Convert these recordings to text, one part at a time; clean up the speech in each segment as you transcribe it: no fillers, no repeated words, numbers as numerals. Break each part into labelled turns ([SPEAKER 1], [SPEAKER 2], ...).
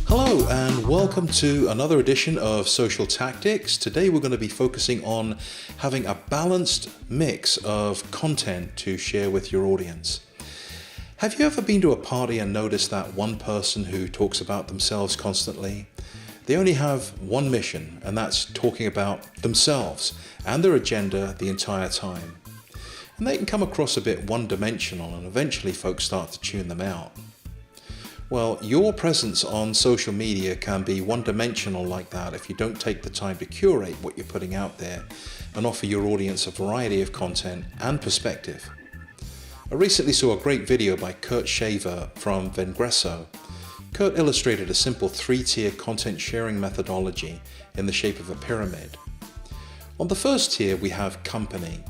[SPEAKER 1] Hello and welcome to another edition of Social Tactics. Today we're going to be focusing on having a balanced mix of content to share with your audience. Have you ever been to a party and noticed that one person who talks about themselves constantly? They only have one mission, and that's talking about themselves and their agenda the entire time. And they can come across a bit one-dimensional, and eventually folks start to tune them out. Well, your presence on social media can be one-dimensional like that if you don't take the time to curate what you're putting out there and offer your audience a variety of content and perspective. I recently saw a great video by Kurt Shaver from Vengreso. Kurt illustrated a simple three-tier content sharing methodology in the shape of a pyramid. On the first tier we have company,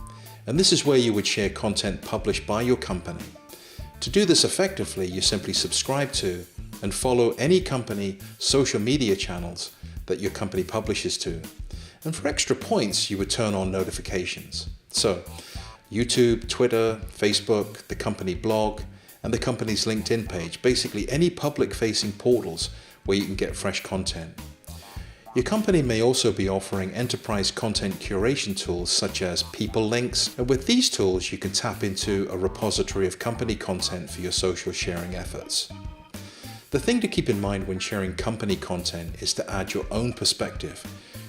[SPEAKER 1] and this is where you would share content published by your company. To do this effectively, you simply subscribe to and follow any company social media channels that your company publishes to. And for extra points, you would turn on notifications. So, YouTube, Twitter, Facebook, the company blog, and the company's LinkedIn page, basically any public-facing portals where you can get fresh content. Your company may also be offering enterprise content curation tools such as people links, and with these tools you can tap into a repository of company content for your social sharing efforts. The thing to keep in mind when sharing company content is to add your own perspective.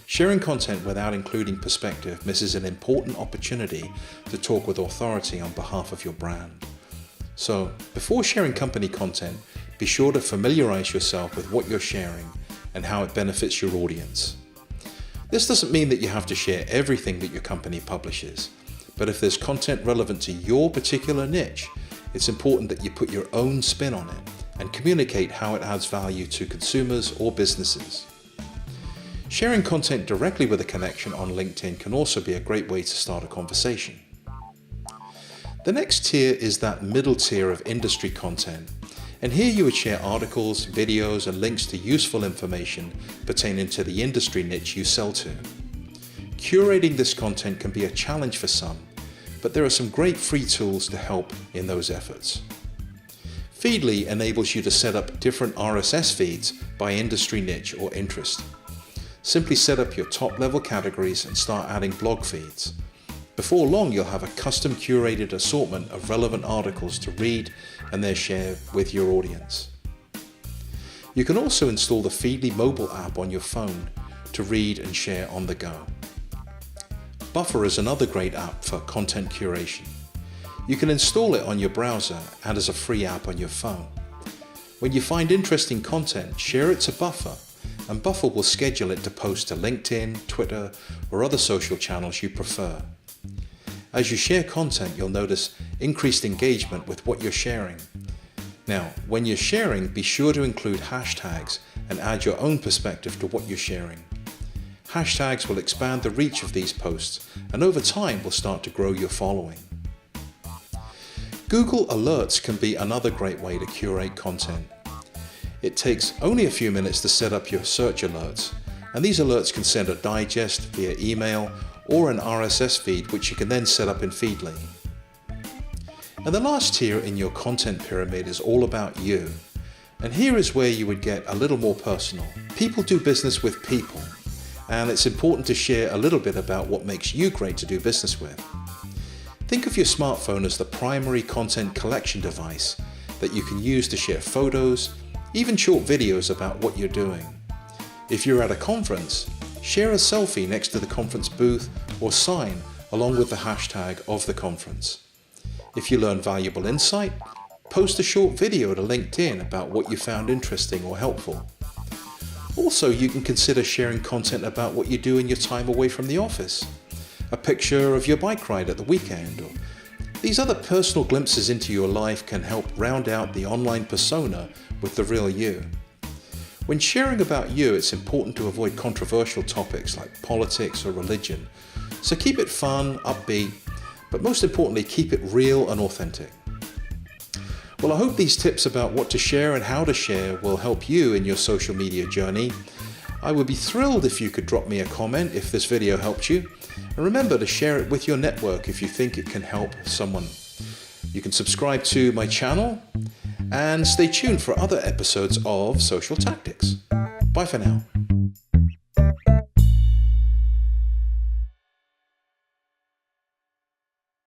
[SPEAKER 1] Sharing content without including perspective misses an important opportunity to talk with authority on behalf of your brand. So, before sharing company content, be sure to familiarize yourself with what you're sharing and how it benefits your audience. This doesn't mean that you have to share everything that your company publishes, but if there's content relevant to your particular niche, it's important that you put your own spin on it and communicate how it adds value to consumers or businesses. Sharing content directly with a connection on LinkedIn can also be a great way to start a conversation. The next tier is that middle tier of industry content, and here you would share articles, videos, and links to useful information pertaining to the industry niche you sell to. Curating this content can be a challenge for some, but there are some great free tools to help in those efforts. Feedly enables you to set up different RSS feeds by industry niche or interest. Simply set up your top-level categories and start adding blog feeds. Before long, you'll have a custom curated assortment of relevant articles to read and then share with your audience. You can also install the Feedly mobile app on your phone to read and share on the go. Buffer is another great app for content curation. You can install it on your browser and as a free app on your phone. When you find interesting content, share it to Buffer, and Buffer will schedule it to post to LinkedIn, Twitter, or other social channels you prefer. As you share content, you'll notice increased engagement with what you're sharing. Now, when you're sharing, be sure to include hashtags and add your own perspective to what you're sharing. Hashtags will expand the reach of these posts, and over time will start to grow your following. Google Alerts can be another great way to curate content. It takes only a few minutes to set up your search alerts, and these alerts can send a digest via email or an RSS feed, which you can then set up in Feedly. And the last tier in your content pyramid is all about you. And here is where you would get a little more personal. People do business with people, and it's important to share a little bit about what makes you great to do business with. Think of your smartphone as the primary content collection device that you can use to share photos, even short videos about what you're doing. If you're at a conference, share a selfie next to the conference booth or sign along with the hashtag of the conference. If you learn valuable insight, post a short video to LinkedIn about what you found interesting or helpful. Also, you can consider sharing content about what you do in your time away from the office. A picture of your bike ride at the weekend, or these other personal glimpses into your life can help round out the online persona with the real you. When sharing about you, it's important to avoid controversial topics like politics or religion. So keep it fun, upbeat, but most importantly, keep it real and authentic. Well, I hope these tips about what to share and how to share will help you in your social media journey. I would be thrilled if you could drop me a comment if this video helped you. And remember to share it with your network if you think it can help someone. You can subscribe to my channel and stay tuned for other episodes of Social Tactics. Bye for now.